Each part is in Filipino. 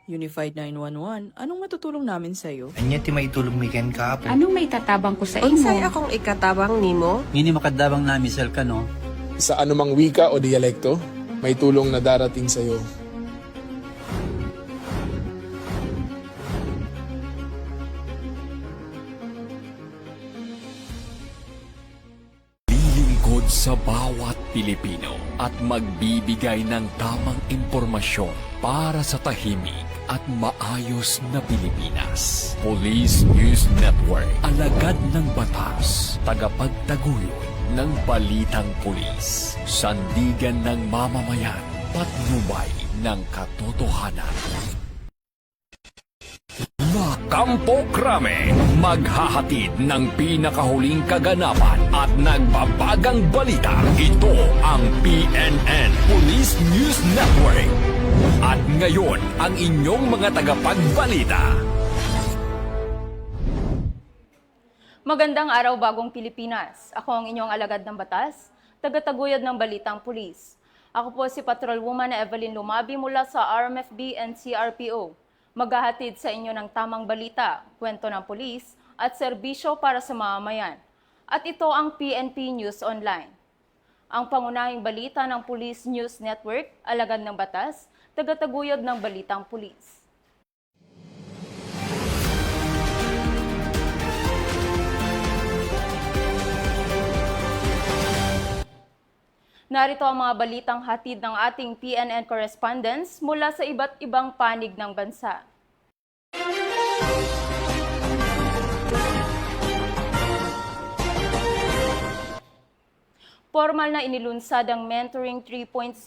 Unified 911, anong matutulong namin sa'yo? Anya ti maitulog mi ken kapo. Anong may tatabang ko sa imo? Unsay akong ikatabang nimo? Ngini makadabang na misal ka no. Sa anumang wika o dialekto, may tulong na darating sa iyo. Lilingkod sa bawat Pilipino at magbibigay ng tamang impormasyon para sa tahimik at maayos na Pilipinas. Police News Network, alagad ng batas, tagapagtaguyod ng balitang pulis, sandigan ng mamamayan, patnubay ng katotohanan. La Campo Crame, maghahatid ng pinakahuling kaganapan at nagbabagang balita. Ito ang PNN Police News Network. At ngayon, ang inyong mga tagapagbalita. Magandang araw bagong Pilipinas. Ako ang inyong alagad ng batas, tagataguyod ng balitang pulis. Ako po si Patrolwoman Evelyn Lumabi mula sa RMFB and CRPO. Maghahatid sa inyo ng tamang balita, kwento ng pulis at serbisyo para sa mamamayan. At ito ang PNP News Online. Ang pangunahing balita ng Police News Network, alagad ng batas, tagataguyod ng balitang pulis. Narito ang mga balitang hatid ng ating PNN correspondents mula sa iba't ibang panig ng bansa. Formal na inilunsad ang Mentoring 3.0,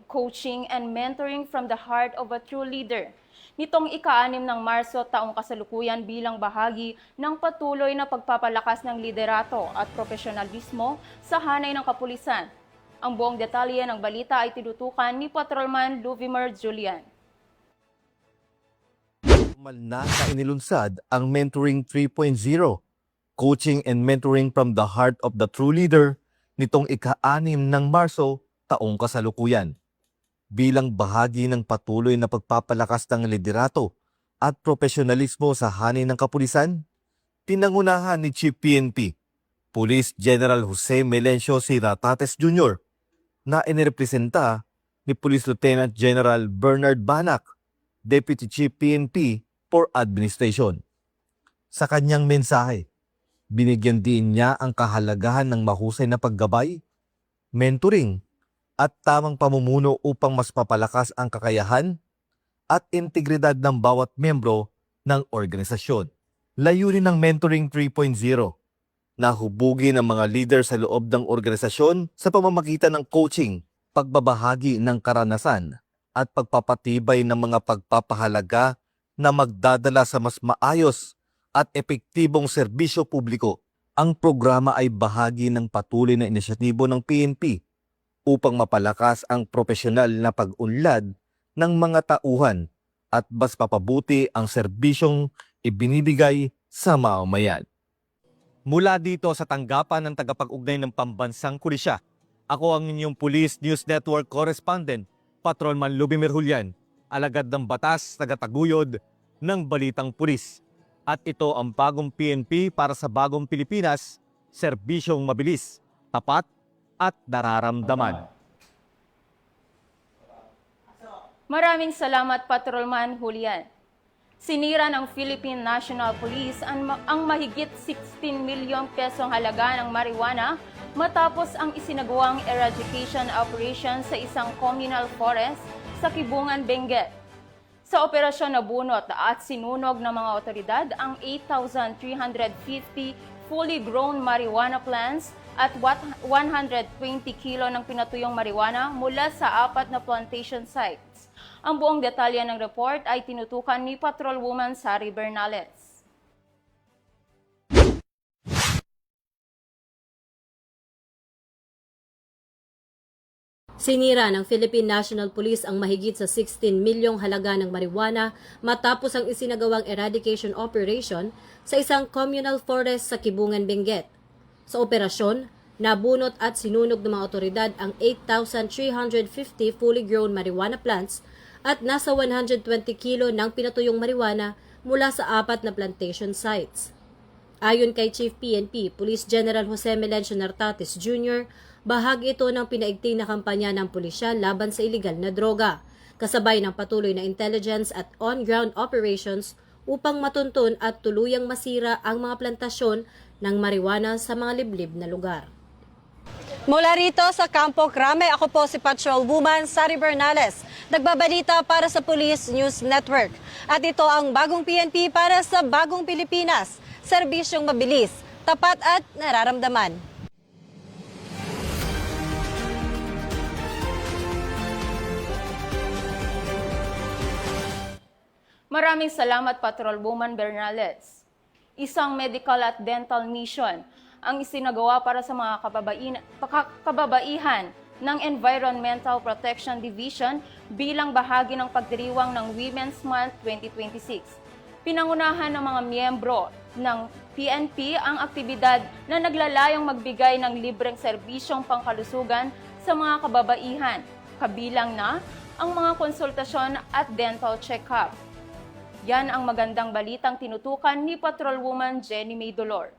Coaching and Mentoring from the Heart of a True Leader. Nitong ika-6 ng Marso taong kasalukuyan bilang bahagi ng patuloy na pagpapalakas ng liderato at profesionalismo sa hanay ng kapulisan. Ang buong detalye ng balita ay tinutukan ni Patrolman Luvimer Julian. Formal na inilunsad ang Mentoring 3.0, Coaching and Mentoring from the Heart of the True Leader nitong ika-6 ng Marso taong kasalukuyan. Bilang bahagi ng patuloy na pagpapalakas ng liderato at profesionalismo sa hanay ng kapulisan, pinangunahan ni Chief PNP, Police General Jose Melencio Siratates Jr., na inirepresenta ni Police Lieutenant General Bernard Banac, Deputy Chief PNP for Administration. Sa kanyang mensahe, binigyan din niya ang kahalagahan ng mahusay na paggabay, mentoring, at tamang pamumuno upang mas mapalakas ang kakayahan at integridad ng bawat membro ng organisasyon. Layunin ng Mentoring 3.0 na hubugin ang mga leader sa loob ng organisasyon sa pamamagitan ng coaching, pagbabahagi ng karanasan, at pagpapatibay ng mga pagpapahalaga na magdadala sa mas maayos at epektibong serbisyo publiko. Ang programa ay bahagi ng patuloy na inisyatibo ng PNP upang mapalakas ang profesional na pag-unlad ng mga tauhan at mas papabuti ang serbisyong ibinibigay sa mamamayan. Mula dito sa tanggapan ng tagapag-ugnay ng Pambansang Pulisya, ako ang inyong Police News Network Correspondent, Patrolman Luvimer Julian, alagad ng batas, tagataguyod ng balitang pulis. At ito ang bagong PNP para sa bagong Pilipinas, serbisyong mabilis, tapat at nararamdaman. Maraming salamat, Patrolman Julian. Sinira ng Philippine National Police ang mahigit 16 milyong pesong halaga ng marijuana matapos ang isinagawang eradication operation sa isang communal forest sa Kibungan, Benguet. Sa operasyon na bunot at sinunog ng mga otoridad ang 8,350 fully grown marijuana plants at 120 kilo ng pinatuyong marijuana mula sa 4 na plantation sites. Ang buong detalye ng report ay tinutukan ni Patrolwoman Sari Bernales. Sinira ng Philippine National Police ang mahigit sa 16 milyong halaga ng marijuana matapos ang isinagawang eradication operation sa isang communal forest sa Kibungan, Benguet. Sa operasyon, nabunot at sinunog ng mga otoridad ang 8,350 fully grown marijuana plants at nasa 120 kilo ng pinatuyong marijuana mula sa 4 na plantation sites. Ayon kay Chief PNP, Police General Jose Melencio Nartates Jr., bahagi ito ng pinaigting na kampanya ng pulisya laban sa iligal na droga, kasabay ng patuloy na intelligence at on-ground operations upang matuntun at tuluyang masira ang mga plantasyon ng marijuana sa mga liblib na lugar. Mula rito sa Campo Crame, ako po si Patrol Woman Sari Bernales, nagbabalita para sa Police News Network. At ito ang bagong PNP para sa bagong Pilipinas, serbisyong mabilis, tapat at nararamdaman. Maraming salamat, Patrolwoman Bernales. Isang medical at dental mission ang isinagawa para sa mga kababaihan ng Environmental Protection Division bilang bahagi ng pagdiriwang ng Women's Month 2026. Pinangunahan ng mga miyembro ng PNP ang aktibidad na naglalayong magbigay ng libreng serbisyong pangkalusugan sa mga kababaihan, kabilang na ang mga konsultasyon at dental check-up. Yan ang magandang balitang tinutukan ni Patrolwoman Jenny May Dolor.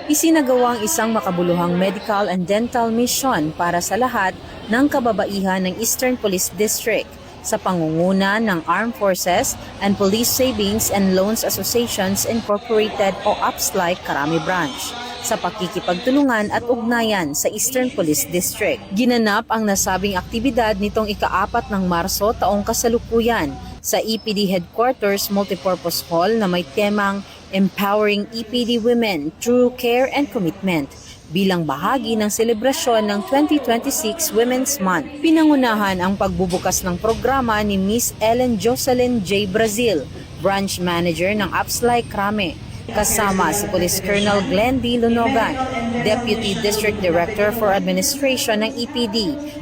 Isinagawa ang isang makabuluhang medical and dental mission para sa lahat ng kababaihan ng Eastern Police District sa pangunguna ng Armed Forces and Police Savings and Loans Associations Incorporated o APSLI Carami Branch sa pakikipagtulungan at ugnayan sa Eastern Police District. Ginanap ang nasabing aktibidad nitong ika-4 ng Marso taong kasalukuyan sa EPD Headquarters Multipurpose Hall na may temang Empowering EPD Women Through Care and Commitment bilang bahagi ng selebrasyon ng 2026 Women's Month. Pinangunahan ang pagbubukas ng programa ni Miss Ellen Jocelyn J. Brazil, Branch Manager ng APSLI Crame, kasama si Police Colonel Glenn D. Lunogan, Deputy District Director for Administration ng EPD,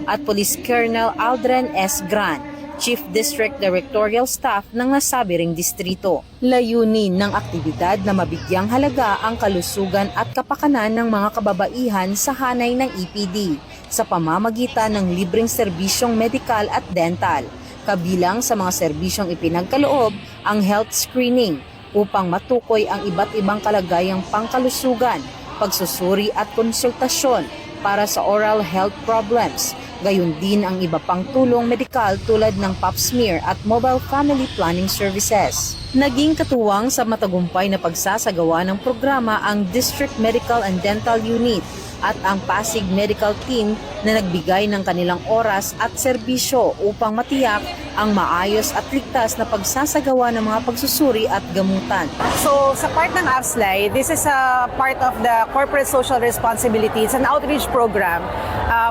at Police Colonel Aldren S. Gran, Chief District Directorial Staff ng nasabi ring distrito. Layunin ng aktibidad na mabigyang halaga ang kalusugan at kapakanan ng mga kababaihan sa hanay ng EPD sa pamamagitan ng libreng serbisyong medikal at dental. Kabilang sa mga serbisyong ipinagkaloob ang health screening upang matukoy ang iba't ibang kalagayang pangkalusugan, pagsusuri at konsultasyon para sa oral health problems. Gayon din ang iba pang tulong medikal tulad ng pap smear at mobile family planning services. Naging katuwang sa matagumpay na pagsasagawa ng programa ang District Medical and Dental Unit at ang Pasig Medical Team na nagbigay ng kanilang oras at serbisyo upang matiyak ang maayos at ligtas na pagsasagawa ng mga pagsusuri at gamutan. So sa part ng APSLI, this is a part of the corporate social responsibility. It's an outreach program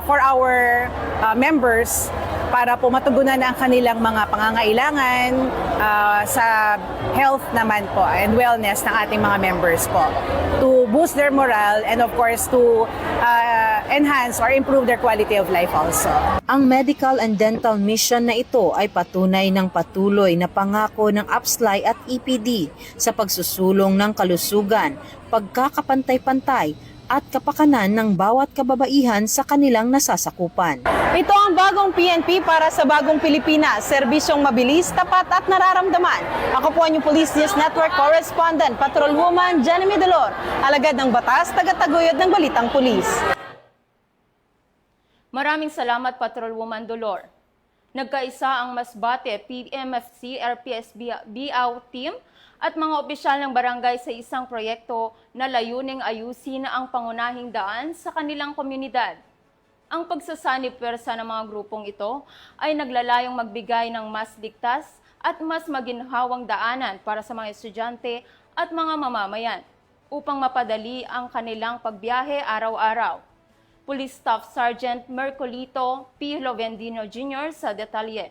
for our members para po matugunan ang kanilang mga pangangailangan sa health naman po and wellness ng ating mga members po. To boost their morale and of course to enhance or improve their quality of life also. Ang medical and dental mission na ito ay patunay ng patuloy na pangako ng APSLI at EPD sa pagsusulong ng kalusugan, pagkakapantay-pantay at kapakanan ng bawat kababaihan sa kanilang nasasakupan. Ito ang bagong PNP para sa bagong Pilipinas, serbisyong mabilis, tapat at nararamdaman. Ako po ang inyong Police News Network Correspondent, Patrolwoman Jenny May Dolor, alagad ng batas, tagataguyod ng balitang pulis. Maraming salamat, Patrolwoman Dolor. Nagkaisa ang Masbate PMFC RPS BAU team at mga opisyal ng barangay sa isang proyekto na layuning ayusin ang pangunahing daan sa kanilang komunidad. Ang pagsasanib pwersa ng mga grupong ito ay naglalayong magbigay ng mas ligtas at mas maginhawang daanan para sa mga estudyante at mga mamamayan upang mapadali ang kanilang pagbiyahe araw-araw. Police Staff Sergeant Mercolito P. Lovendino Jr. sa detalye.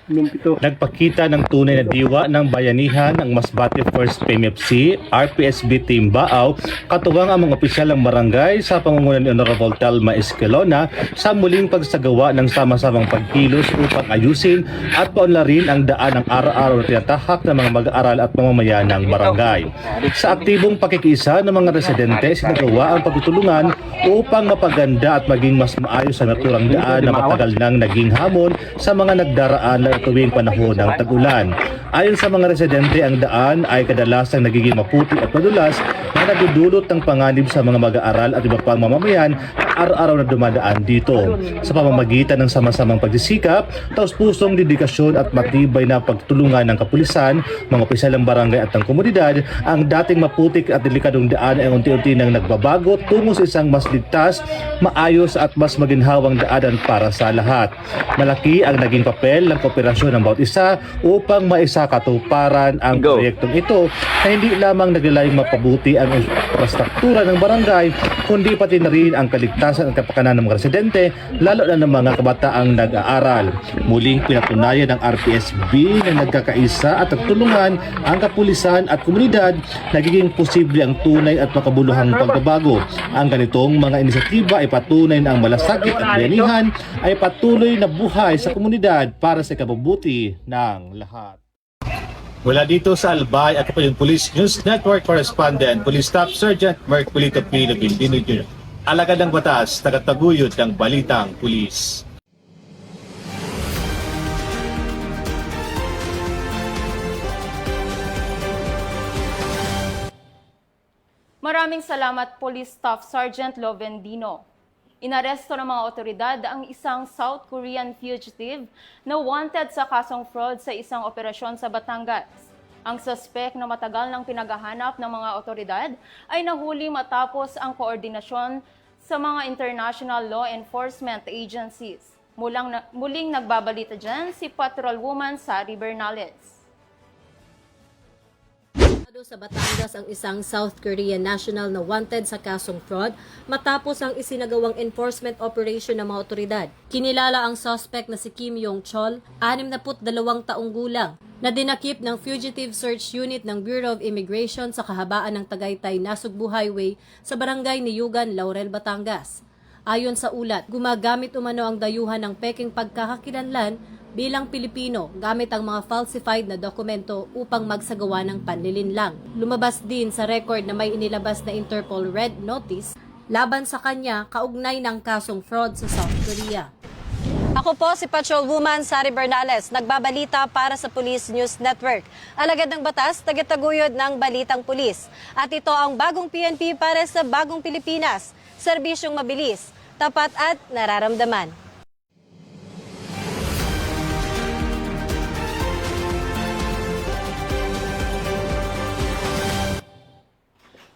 Nagpakita ng tunay na diwa ng bayanihan ng Masbate 1st PMFC, RPSB Team Baaw, katuwang ang mga opisyal ng barangay sa pangunguna ni Honorable Telma Escalona sa muling pagsagawa ng sama-samang pagkilos upang ayusin at paunlarin ang daan ng araw-araw na tinatahak ng mga mag-aaral at mamamayan ng barangay. Sa aktibong pakikiisa ng mga residente, sinagawa ang pagtutulungan upang mapaganda at maging mas maayos ang naturang daan na matagal nang naging hamon sa mga nagdaraan na tuwing panahon ng tag-ulan. Ayon sa mga residente, ang daan ay kadalasang nagiging maputi at madulas na nagdudulot ng panganib sa mga mag-aaral at iba pang mamamayan na araw-araw na dumadaan dito. Sa pamamagitan ng sama-samang pagsisikap, taos-pusong dedikasyon at matibay na pagtulungan ng kapulisan, mga opisyal ng barangay at ng komunidad, ang dating maputik at delikadong daan ay unti-unti nang nagbabago tungo sa isang mas ligtas, maayos at mas maginhawang daanan para sa lahat. Malaki ang naging papel ng kooperasyon ng bawat isa upang maisakatuparan ang proyektong ito na hindi lamang naglalayong mapabuti ang infrastruktura ng barangay, kundi pati na rin ang kaligtasan at kapakanan ng mga residente, lalo na ng mga kabataang nag-aaral. Muling pinatunayan ng RPSB na nagkakaisa at nagtulungan ang kapulisan at komunidad, nagiging posible ang tunay at makabuluhang pagbabago. Ang ganitong mga inisyatiba ay patunay na ang malasakit at bayanihan ay patuloy na buhay sa komunidad para sa ikabubuti ng lahat. Mula dito sa Albay at yung Police News Network Correspondent, Police Staff Sergeant Mark Polito P. Lubindino Jr. Alagad ng batas, tagataguyod ng Balitang Pulis. Maraming salamat Police Staff Sergeant Lovendino. Inaresto ng mga otoridad ang isang South Korean fugitive na wanted sa kasong fraud sa isang operasyon sa Batangas. Ang suspect na matagal nang pinaghahanap ng mga otoridad ay nahuli matapos ang koordinasyon sa mga international law enforcement agencies. Muling nagbabalita dyan si Patrolwoman Sari Bernales. Sa Batangas ang isang South Korean national na wanted sa kasong fraud matapos ang isinagawang enforcement operation ng mga otoridad. Kinilala ang suspect na si Kim Yong-chol, 62 taong gulang, na dinakip ng Fugitive Search Unit ng Bureau of Immigration sa kahabaan ng Tagaytay-Nasugbu Highway sa barangay Niyugan, Laurel, Batangas. Ayon sa ulat, gumagamit umano ang dayuhan ng peking pagkakakilanlan bilang Pilipino gamit ang mga falsified na dokumento upang magsagawa ng panlilinlang. Lumabas din sa record na may inilabas na Interpol Red Notice laban sa kanya kaugnay ng kasong fraud sa South Korea. Ako po si Patrolwoman Sari Bernales, nagbabalita para sa Police News Network. Alagad ng batas, tagataguyod ng Balitang Pulis. At ito ang bagong PNP para sa bagong Pilipinas. Serbisyong mabilis, tapat at nararamdaman.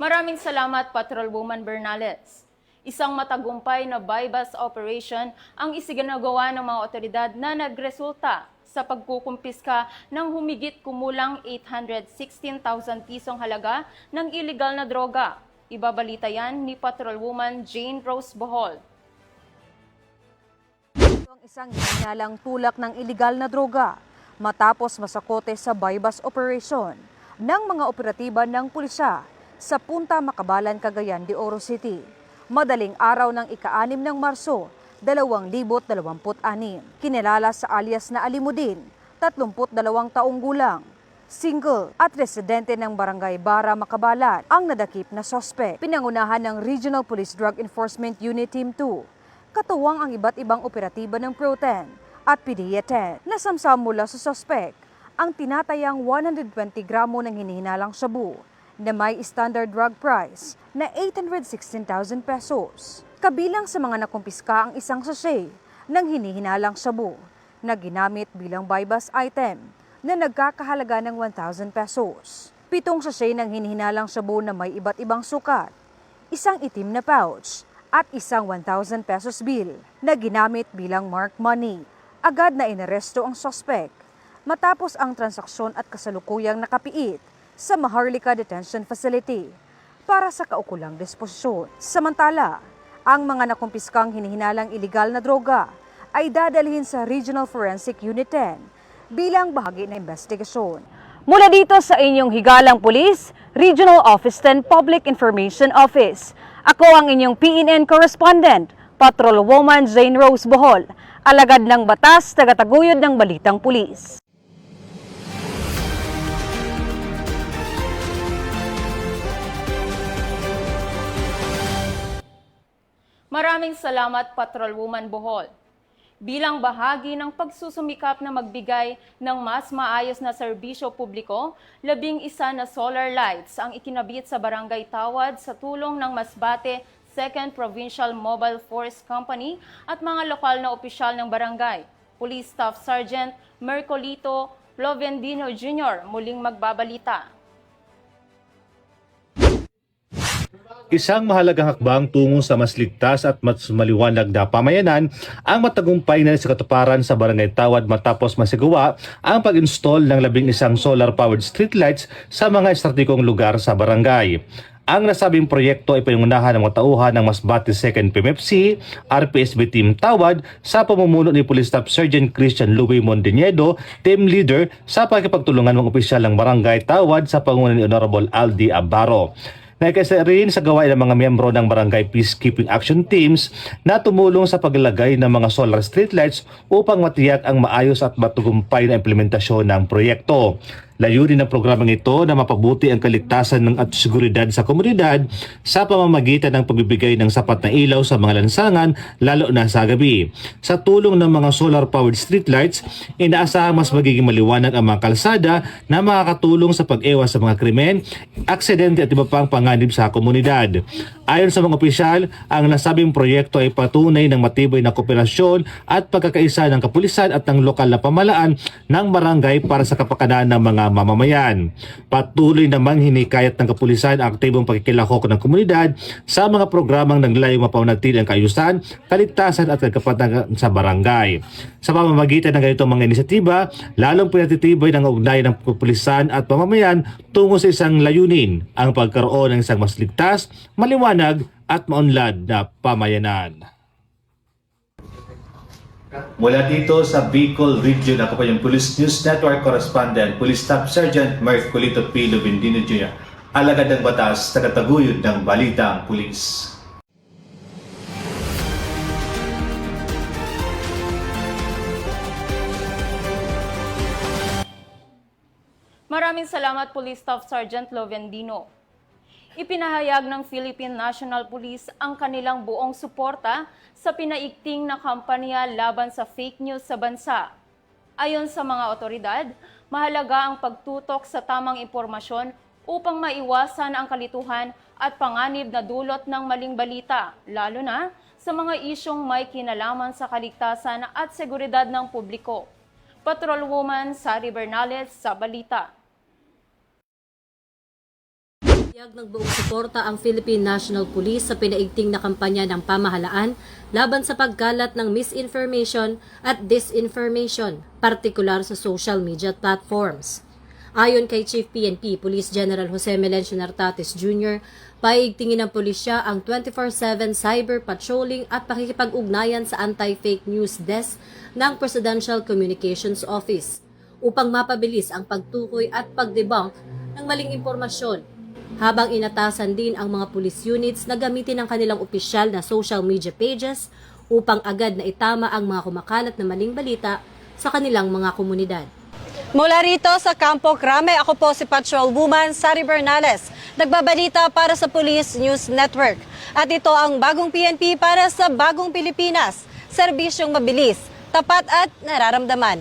Maraming salamat Patrolwoman Bernales. Isang matagumpay na buy-bust operation ang isinagawa ng mga otoridad na nagresulta sa pagkukumpiska ng humigit kumulang 816,000 pisong halaga ng illegal na droga. Ibabalita yan ni Patrolwoman Jane Rose Bohol. Ito ang isang hinalang tulak ng illegal na droga matapos masakote sa buy-bust operation ng mga operatiba ng pulisya sa Punta Makabalan, Cagayan de Oro City. Madaling araw ng ika-6 ng Marso, 2026. Kinilala sa alias na Alimudin, 32 taong gulang, single at residente ng Barangay Bara, Makabalan, ang nadakip na sospek. Pinangunahan ng Regional Police Drug Enforcement Unit Team 2, katuwang ang iba't ibang operatiba ng Pro-10 at PDEA-10. Nasamsam mula sa sospek ang tinatayang 120 gramo ng hinihinalang shabu na may standard drug price na 816,000 pesos. Kabilang sa mga nakumpiska ang isang sachet ng hinihinalang shabu na ginamit bilang buy-bust item na nagkakahalaga ng 1,000 pesos. 7 sachet ng hinihinalang shabu na may iba't ibang sukat, isang itim na pouch at isang 1,000 pesos bill na ginamit bilang marked money. Agad na inaresto ang suspect matapos ang transaksyon at kasalukuyang nakapiit sa Maharlika Detention Facility para sa kaukulang disposisyon. Samantala, ang mga nakumpiskang hinihinalang iligal na droga ay dadalhin sa Regional Forensic Unit 10 bilang bahagi ng investigasyon. Mula dito sa inyong higalang pulis, Regional Office 10 Public Information Office. Ako ang inyong PNN correspondent, Patrolwoman Jane Rose Bohol, alagad ng batas, tagataguyod ng balitang pulis. Maraming salamat, Patrolwoman Bohol. Bilang bahagi ng pagsusumikap na magbigay ng mas maayos na serbisyo publiko, 11 na solar lights ang ikinabit sa Barangay Tawad sa tulong ng Masbate 2nd Provincial Mobile Force Company at mga lokal na opisyal ng barangay. Police Staff Sergeant Mercolito Lovendino Jr. muling magbabalita. Isang mahalagang hakbang tungo sa mas ligtas at mas maliwanag na pamayanan ang matagumpay na sa katuparan sa Barangay Tawad matapos masagawa ang pag-install ng 11 solar-powered streetlights sa mga estratehikong lugar sa barangay. Ang nasabing proyekto ay pinangunahan ng mga tauhan ng Masbate 2nd PMFC, RPSB Team Tawad sa pamumuno ni Police Staff Sergeant Christian Louis Mondeñedo, team leader sa pakikipagtulungan ng opisyal ng Barangay Tawad sa pangunan ni Honorable Aldi Abaro. Nagkasa rin sa gawain ng mga miyembro ng Barangay Peacekeeping Action Teams na tumulong sa paglagay ng mga solar streetlights upang matiyak ang maayos at matagumpay na implementasyon ng proyekto. Layunin ng programang ito na mapabuti ang kaligtasan at seguridad sa komunidad sa pamamagitan ng pagbibigay ng sapat na ilaw sa mga lansangan, lalo na sa gabi. Sa tulong ng mga solar-powered streetlights, inaasahang mas magiging maliwanag ang mga kalsada na makakatulong sa pag-ewas sa mga krimen, aksidente at iba pang panganib sa komunidad. Ayon sa mga opisyal, ang nasabing proyekto ay patunay ng matibay na kooperasyon at pagkakaisa ng kapulisan at ng lokal na pamahalaan ng barangay para sa kapakanan ng mga mamamayan. Patuloy namang hinikayat ng kapulisan ang aktibong pagkikilahok ng komunidad sa mga programang naglayong mapaunatili ang kaayusan, kaligtasan at kagapatan sa barangay. Sa pamamagitan ng ganitong mga inisyatiba, lalong pinatitibay ng ugnayan ng kapulisan at mamamayan tungo sa isang layunin, ang pagkaroon ng isang mas ligtas, maliwanag at maunlad na pamayanan. Mula dito sa Bicol Region, ako po yung Police News Network Correspondent, Police Staff Sergeant Mercolito P. Lovendino Jr., alagad ng batas, tagataguyod ng balitang pulis. Maraming salamat, Police Staff Sergeant Lovendino. Ipinahayag ng Philippine National Police ang kanilang buong suporta sa pinaigting na kampanya laban sa fake news sa bansa. Ayon sa mga otoridad, mahalaga ang pagtutok sa tamang impormasyon upang maiwasan ang kalituhan at panganib na dulot ng maling balita, lalo na sa mga isyong may kinalaman sa kaligtasan at seguridad ng publiko. Patrolwoman Sari Bernales sa balita. Pahayag ng buong suporta ang Philippine National Police sa pinaigting na kampanya ng pamahalaan laban sa pagkalat ng misinformation at disinformation, partikular sa social media platforms. Ayon kay Chief PNP Police General Jose Melencio Nartates Jr., paigtingin ng pulisya ang 24/7 cyber patrolling at pakikipag-ugnayan sa anti-fake news desk ng Presidential Communications Office upang mapabilis ang pagtukoy at pag-debunk ng maling impormasyon, habang inatasan din ang mga police units na gamitin ang kanilang opisyal na social media pages upang agad na itama ang mga kumakalat na maling balita sa kanilang mga komunidad. Mula rito sa Campo Crame, ako po si Patrolwoman Sari Bernales, nagbabalita para sa Police News Network. At ito ang bagong PNP para sa bagong Pilipinas, serbisyong mabilis, tapat at nararamdaman.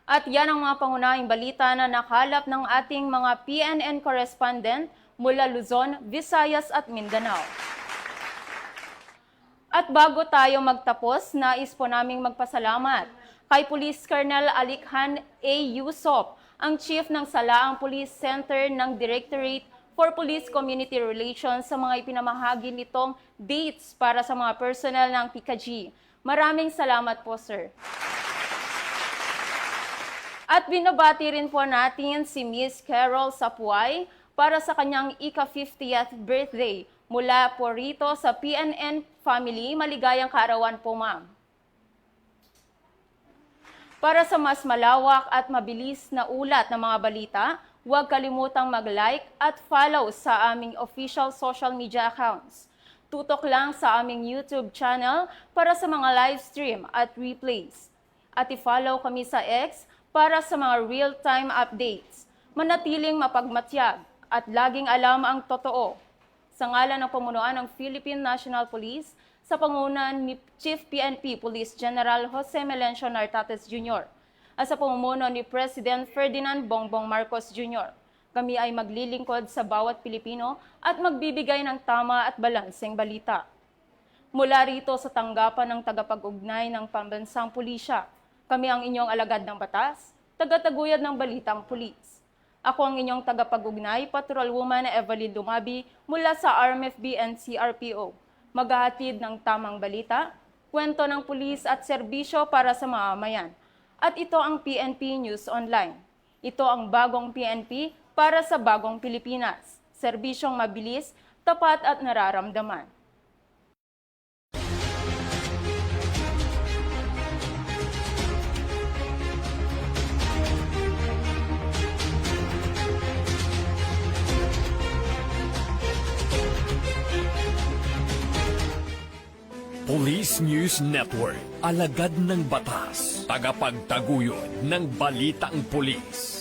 At yan ang mga pangunahing balita na nakalap ng ating mga PNN correspondent mula Luzon, Visayas at Mindanao. At bago tayo magtapos, nais po naming magpasalamat kay Police Colonel Alikhan A. Yusop, ang Chief ng Salaang Police Center ng Directorate for Police Community Relations sa mga ipinamahagi nitong dates para sa mga personnel ng PCAG. Maraming salamat po, sir. At binabati rin po natin si Miss Carol Sapuay para sa kanyang ika-50th birthday. Mula po rito sa PNN Family, maligayang kaarawan po ma'am. Para sa mas malawak at mabilis na ulat ng mga balita, huwag kalimutang mag-like at follow sa aming official social media accounts. Tutok lang sa aming YouTube channel para sa mga live stream at replays. At i-follow kami sa X para sa mga real-time updates. Manatiling mapagmatyag at laging alam ang totoo. Sa ngalan ng pamunuan ng Philippine National Police, sa pangunan ni Chief PNP Police General Jose Melencio Nartates Jr. at sa pamumuno ni President Ferdinand Bongbong Marcos Jr. Kami ay maglilingkod sa bawat Pilipino at magbibigay ng tama at balanseng balita. Mula rito sa tanggapan ng tagapag-ugnay ng pambansang pulisya, kami ang inyong alagad ng batas, tagataguyod ng balitang pulis. Ako ang inyong tagapag-ugnay, Patrolwoman Evelyn Dumabi mula sa RMFB and CRPO. Maghahatid ng tamang balita, kwento ng pulis at serbisyo para sa mamamayan. At ito ang PNP News Online. Ito ang bagong PNP para sa bagong Pilipinas. Serbisyong mabilis, tapat at nararamdaman. Police News Network, alagad ng batas, tagapagtaguyod ng balitang pulis.